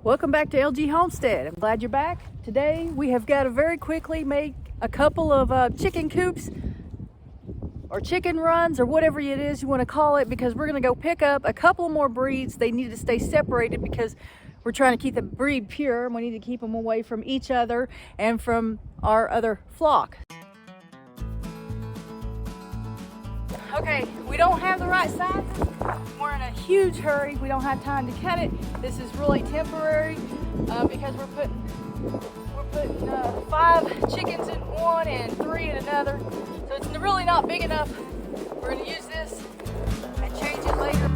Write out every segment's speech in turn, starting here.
Welcome back to LG Homestead. I'm glad you're back. Today we have got to very quickly make a couple of chicken coops or chicken runs or whatever it is you want to call it, because we're going to go pick up a couple more breeds. They need to stay separated because we're trying to keep the breed pure, and we need to keep them away from each other and from our other flock. Okay, we don't have the right sizes. We're in a huge hurry. We don't have time to cut it. This is really temporary because we're putting 5 chickens in one and 3 in another. So it's really not big enough. We're going to use this and change it later.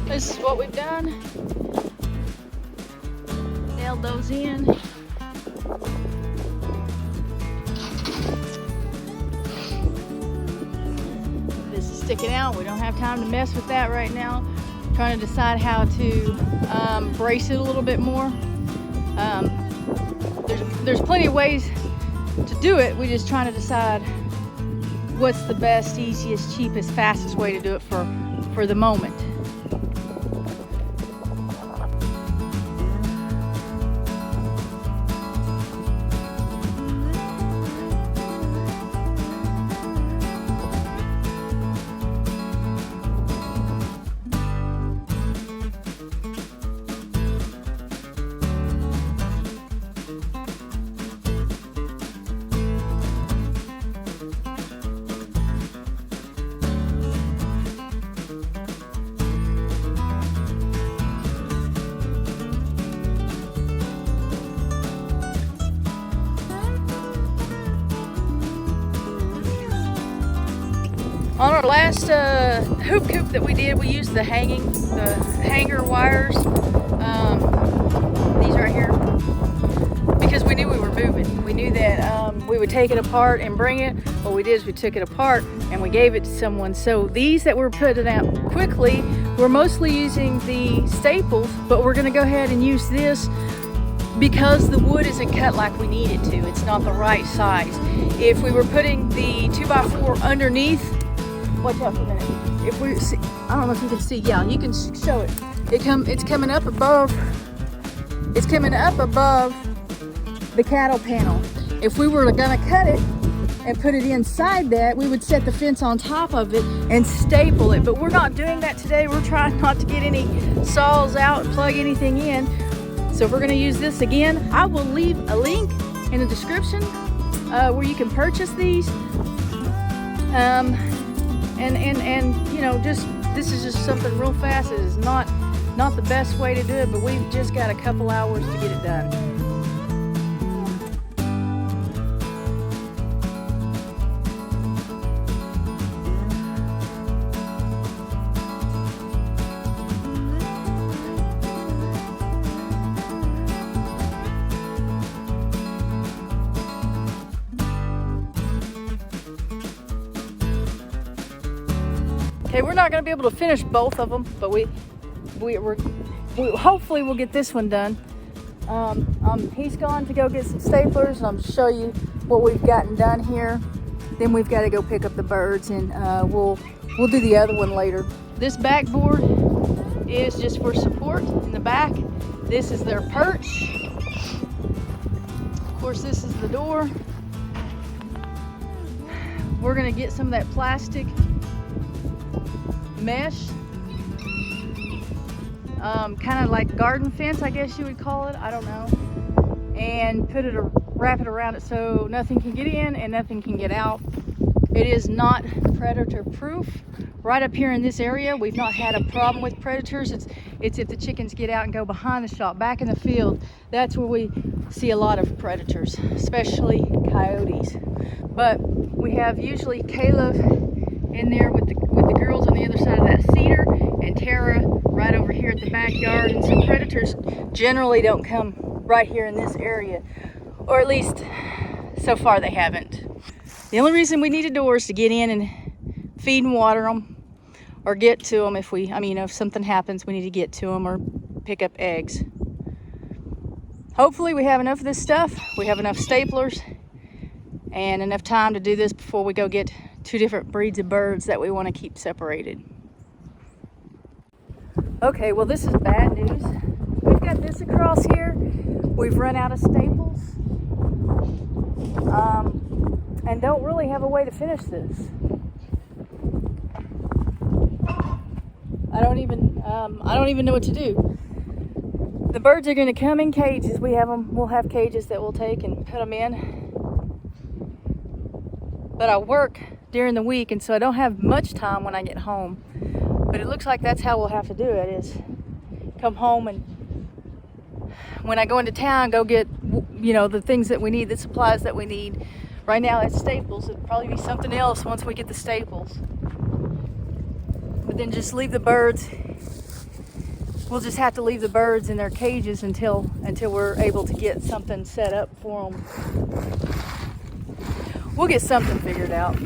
This is what we've done. Nailed those in. This is sticking out. We don't have time to mess with that right now. Trying to decide how to brace it a little bit more. There's plenty of ways to do it. We're just trying to decide what's the best, easiest, cheapest, fastest way to do it for the moment. On our last hoop coop that we did, we used the hanger wires, these right here, because we knew we were moving. We knew that we would take it apart and bring it. What we did is we took it apart and we gave it to someone. So these that we're putting out quickly, we're mostly using the staples, but we're gonna go ahead and use this because the wood isn't cut like we need it to. It's not the right size. If we were putting the 2x4 underneath, watch out for a minute. If we see, I don't know if you can see. Yeah, you can show it. It's coming up above. It's coming up above the cattle panel. If we were gonna cut it and put it inside that, we would set the fence on top of it and staple it. But we're not doing that today. We're trying not to get any saws out and plug anything in. So if we're gonna use this again, I will leave a link in the description where you can purchase these. And you know, just this is just something real fast. It is not the best way to do it, but we've just got a couple hours to get it done. Okay, we're not gonna be able to finish both of them, but we hopefully we'll get this one done. He's gone to go get some staplers, and I'm gonna show you what we've gotten done here. Then we've got to go pick up the birds, and we'll do the other one later. This backboard is just for support in the back. This is their perch. Of course, this is the door. We're gonna get some of that plastic mesh, kind of like garden fence, I guess you would call it, I don't know, and wrap it around it so nothing can get in and nothing can get out. It is not predator proof. Right up here in this area, we've not had a problem with predators. It's if the chickens get out and go behind the shop, back in the field, that's where we see a lot of predators, especially coyotes. But we have usually Caleb in there with the girls on the other side of that cedar, and Tara right over here at the backyard. And so predators generally don't come right here in this area, or at least so far they haven't. The only reason we need a door is to get in and feed and water them, or get to them if if something happens, we need to get to them or pick up eggs. Hopefully we have enough of this stuff. We have enough staplers and enough time to do this before we go get 2 different breeds of birds that we want to keep separated. Okay, well, this is bad news. We've got this across here. We've run out of staples, and don't really have a way to finish this. I don't even know what to do. The birds are going to come in cages. We'll have cages that we'll take and put them in. But I work during the week, and so I don't have much time when I get home. But it looks like that's how we'll have to do it, is come home, and when I go into town, go get, the things that we need, the supplies that we need. Right now it's staples. It'll probably be something else once we get the staples. But then just leave the birds. We'll just have to leave the birds in their cages until we're able to get something set up for them. We'll get something figured out.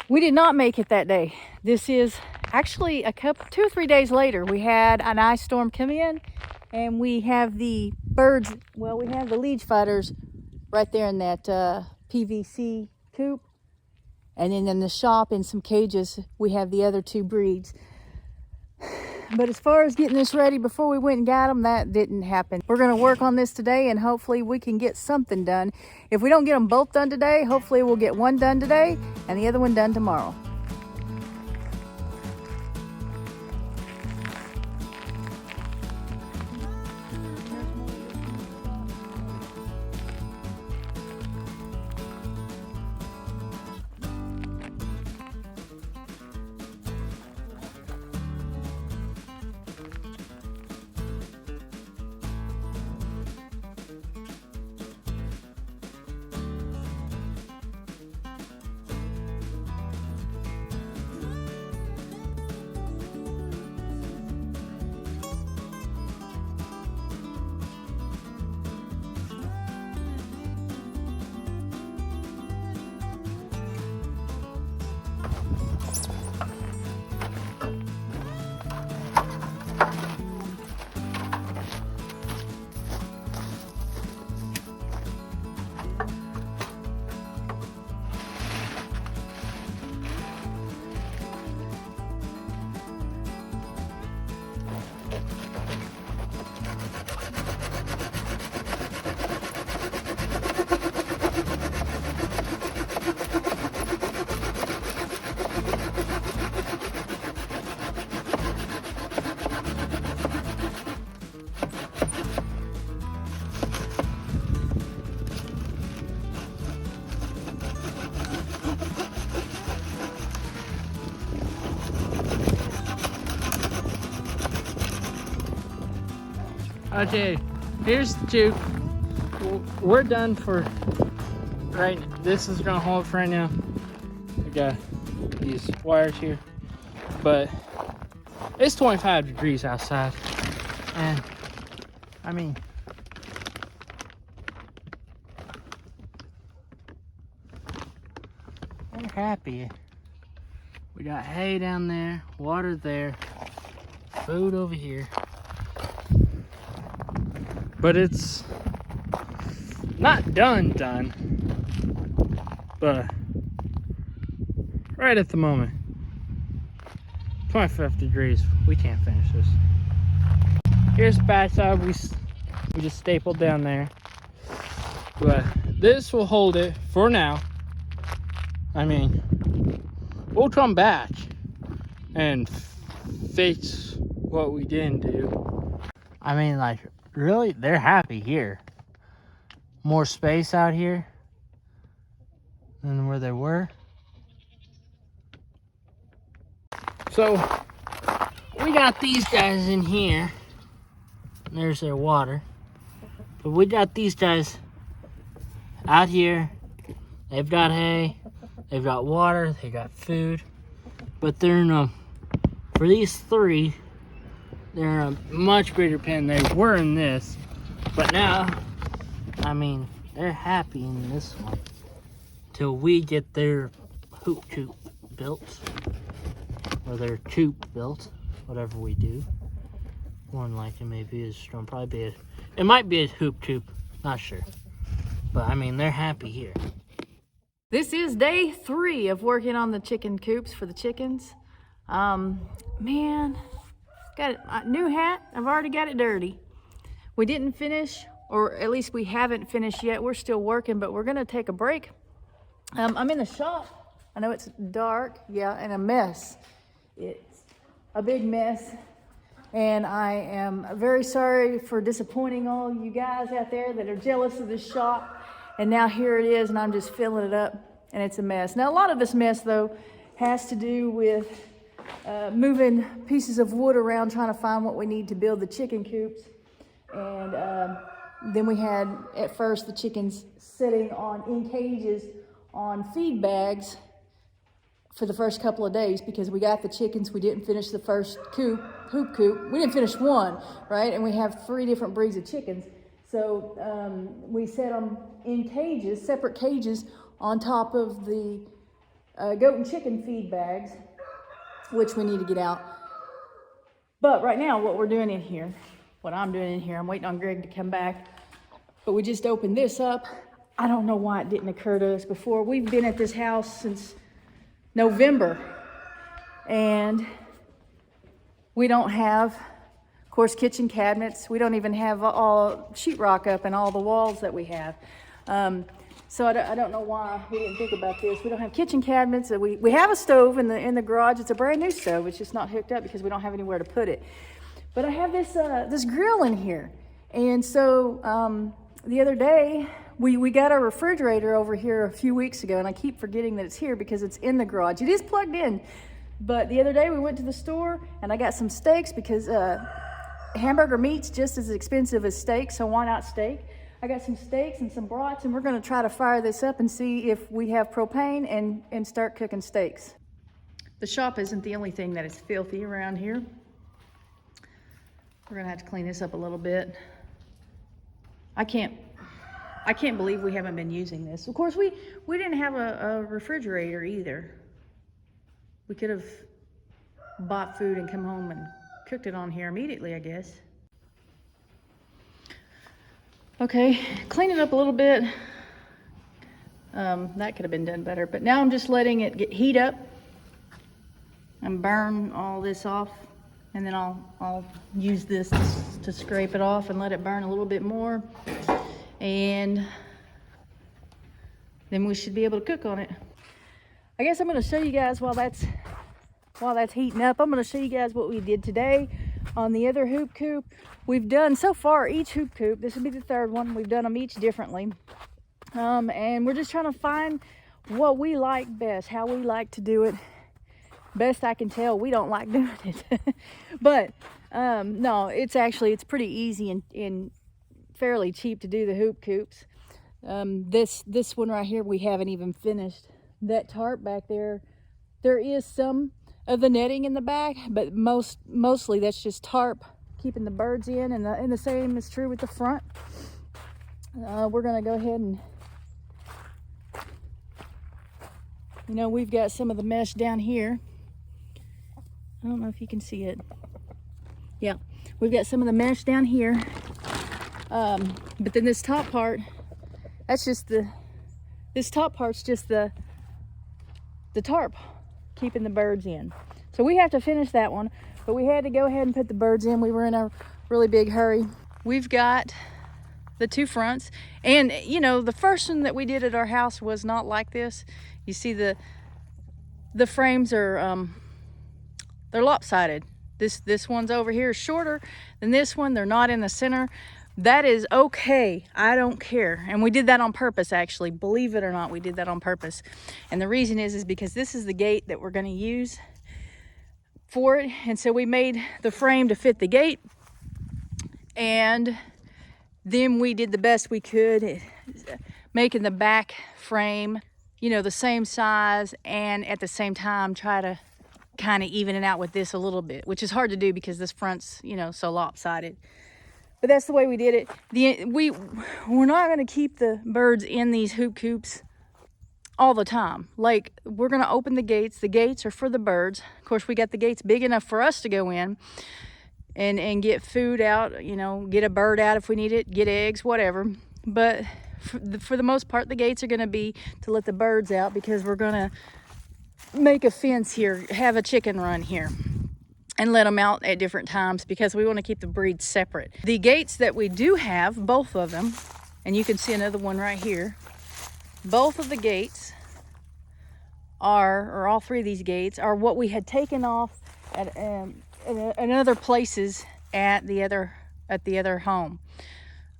We did not make it that day. This is actually 2 or 3 days later. We had an ice storm come in, and we have the birds, we have the leech fighters right there in that PVC coop. And then in the shop, in some cages, we have the other 2 breeds. But as far as getting this ready before we went and got them, that didn't happen. We're going to work on this today, and hopefully we can get something done. If we don't get them both done today, hopefully we'll get one done today and the other one done tomorrow. Okay, here's the juke. We're done for right now. This is gonna hold for right now. We got these wires here, but it's 25 degrees outside, and I mean, we're happy We got hay down there, water there, food over here. But it's not done, but right at the moment, 25 degrees, we can't finish this. Here's the bathtub we just stapled down there. But this will hold it for now. I mean, we'll come back and fix what we didn't do. I mean, like, really, they're happy here. More space out here than where they were. So, we got these guys in here. There's their water. But we got these guys out here. They've got hay, they've got water, they got food. But they're in a, for these three, they're in a much bigger pen. They were in this. But now, I mean, they're happy in this one. Till we get their hoop coop built. Or their coop built. Whatever we do. One like it maybe is strong. Probably be a, it might be a hoop coop. Not sure. But I mean, they're happy here. This is day 3 of working on the chicken coops for the chickens. Man, got a new hat. I've already got it dirty. We didn't finish, or at least we haven't finished yet. We're still working, but we're gonna take a break. I'm in the shop. I know it's dark, yeah, and a mess. It's a big mess. And I am very sorry for disappointing all you guys out there that are jealous of this shop. And now here it is, and I'm just filling it up, and it's a mess. Now, a lot of this mess, though, has to do with moving pieces of wood around, trying to find what we need to build the chicken coops. And then we had, at first, the chickens sitting in cages on feed bags for the first couple of days because we got the chickens. We didn't finish the first hoop coop. We didn't finish one, right? And we have 3 different breeds of chickens. So we set them in cages, separate cages, on top of the goat and chicken feed bags, which we need to get out. But right now, what we're doing in here, what I'm doing in here, I'm waiting on Greg to come back, but we just opened this up. I don't know why it didn't occur to us before. We've been at this house since November, and we don't have, of course, kitchen cabinets. We don't even have all sheetrock up in all the walls that we have. So I don't know why we didn't think about this. We don't have kitchen cabinets. We have a stove in the garage. It's a brand new stove. It's just not hooked up because we don't have anywhere to put it. But I have this grill in here, and so the other day we got our refrigerator over here a few weeks ago, and I keep forgetting that it's here because it's in the garage. It is plugged in. But the other day we went to the store and I got some steaks because hamburger meat's just as expensive as steak, so why not steak? I got some steaks and some brats, and we're gonna try to fire this up and see if we have propane and start cooking steaks. The shop isn't the only thing that is filthy around here. We're gonna have to clean this up a little bit. I can't believe we haven't been using this. Of course, we didn't have a refrigerator either. We could have bought food and come home and cooked it on here immediately, I guess. Okay, clean it up a little bit. That could have been done better, but now I'm just letting it heat up and burn all this off, and then I'll use this to scrape it off and let it burn a little bit more, and then we should be able to cook on it. I guess I'm going to show you guys while that's heating up. I'm going to show you guys what we did today on the other hoop coop. We've done so far each hoop coop. This will be the 3rd one. We've done them each differently. And we're just trying to find what we like best, how we like to do it. Best I can tell, we don't like doing it. But no, it's pretty easy and fairly cheap to do the hoop coops. This one right here, we haven't even finished. That tarp back there, there is some of the netting in the back, but mostly that's just tarp keeping the birds in, and the same is true with the front. We're gonna go ahead and, we've got some of the mesh down here. I don't know if you can see it. Yeah, we've got some of the mesh down here. But then this top part, that's just this top part's just the tarp, keeping the birds in. So we have to finish that one, but we had to go ahead and put the birds in. We were in a really big hurry. We've got the two fronts, and you know, the first one that we did at our house was not like this. You see the frames are they're lopsided. This one's over here is shorter than this one. They're not in the center. That is okay. I don't care. And we did that on purpose, actually. Believe it or not, we did that on purpose. And the reason is because this is the gate that we're going to use for it. And so we made the frame to fit the gate. And then we did the best we could, making the back frame, you know, the same size, and at the same time try to kind of even it out with this a little bit, which is hard to do because this front's, you know, so lopsided. But that's the way we did it. We're not going to keep the birds in these hoop coops all the time. Like, we're going to open the gates. The gates are for the birds. Of course, we got the gates big enough for us to go in and get food out, you know, get a bird out if we need it, get eggs, whatever. But for the most part, the gates are going to be to let the birds out, because we're going to make a fence here, have a chicken run here, and let them out at different times, because we want to keep the breeds separate. The gates that we do have, both of them, and you can see another one right here, both of the gates are, or all three of these gates are what we had taken off at other places at the other home.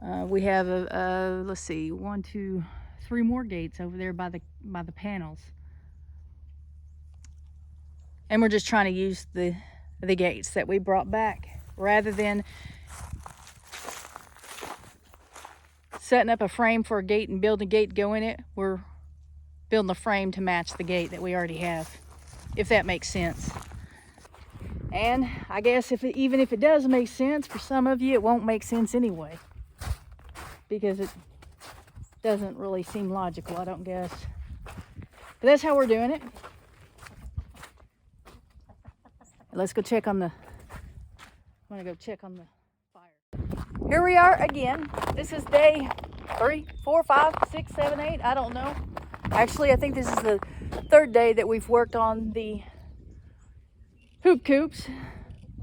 We have let's see, 1, 2, 3 more gates over there by the panels. And we're just trying to use the gates that we brought back, rather than setting up a frame for a gate and building a gate to go in it. We're building a frame to match the gate that we already have, if that makes sense. And I guess even if it does make sense, for some of you it won't make sense anyway, because it doesn't really seem logical, I don't guess. But that's how we're doing it. Let's go check on I'm gonna go check on the fire. Here we are again. This is day 3, 4, 5, 6, 7, 8. I don't know. Actually, I think this is the 3rd day that we've worked on the hoop coops,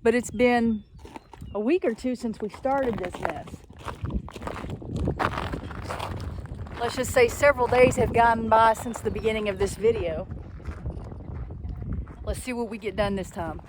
but it's been a week or 2 since we started this mess. Let's just say several days have gone by since the beginning of this video. Let's see what we get done this time.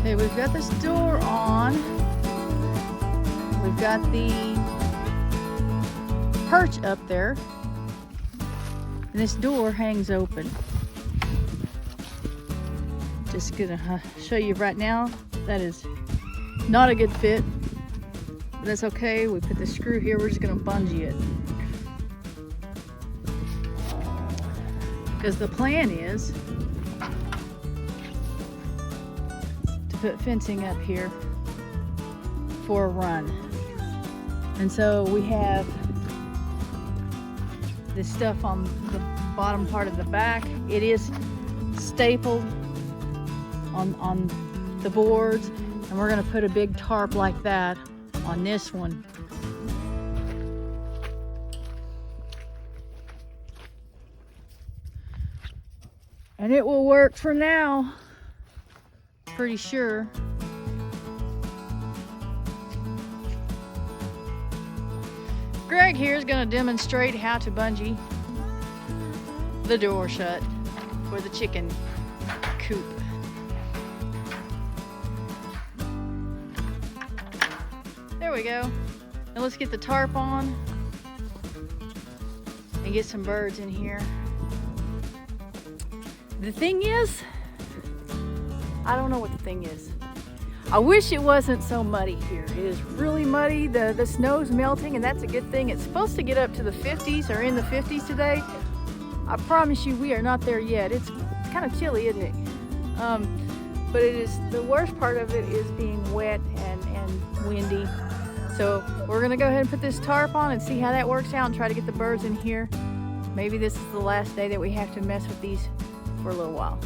Okay, we've got this door on. We've got the perch up there. And this door hangs open. Just gonna show you right now, that is not a good fit. But that's okay, we put the screw here, we're just gonna bungee it. Because the plan is put fencing up here for a run. And so we have this stuff on the bottom part of the back. It is stapled on the boards, and we're going to put a big tarp like that on this one. And it will work for now, pretty sure. Greg here is going to demonstrate how to bungee the door shut for the chicken coop. There we go. Now let's get the tarp on and get some birds in here. The thing is, I don't know what the thing is. I wish it wasn't so muddy here. It is really muddy. The snow's melting, and that's a good thing. It's supposed to get up to the 50s or in the 50s today. I promise you we are not there yet. It's kind of chilly, isn't it? But it is, the worst part of it is being wet and windy. So we're gonna go ahead and put this tarp on and see how that works out and try to get the birds in here. Maybe this is the last day that we have to mess with these for a little while.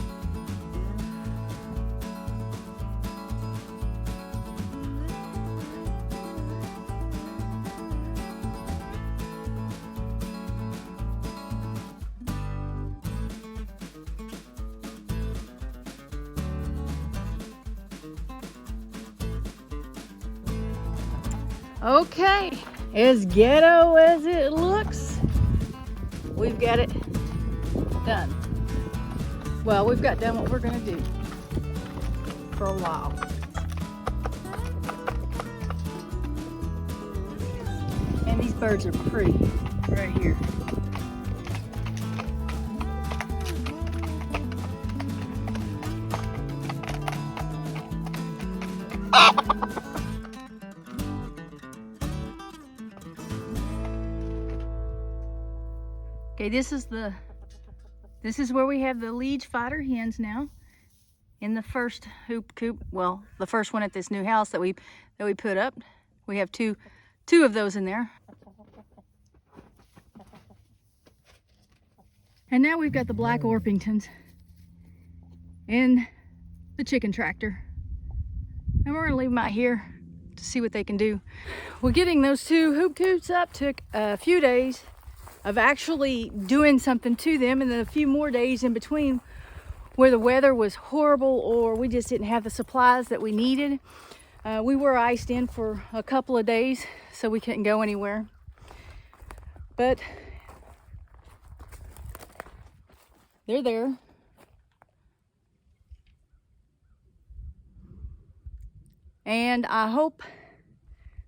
Okay, as ghetto as it looks, we've got it done. Well, we've got done what we're gonna do for a while. And these birds are pretty right here. Okay, this is where we have the liege fighter hens now in the first hoop coop. Well, the first one at this new house that we put up. We have two of those in there. And now we've got the black Orpingtons in the chicken tractor. And we're gonna leave them out here to see what they can do. Well, getting those two hoop coops up took a few days of actually doing something to them, and then a few more days in between where the weather was horrible or we just didn't have the supplies that we needed. We were iced in for a couple of days, so we couldn't go anywhere. But they're there. And I hope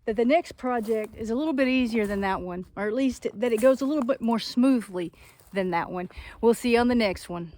that the next project is a little bit easier than that one, or at least that it goes a little bit more smoothly than that one. We'll see you on the next one.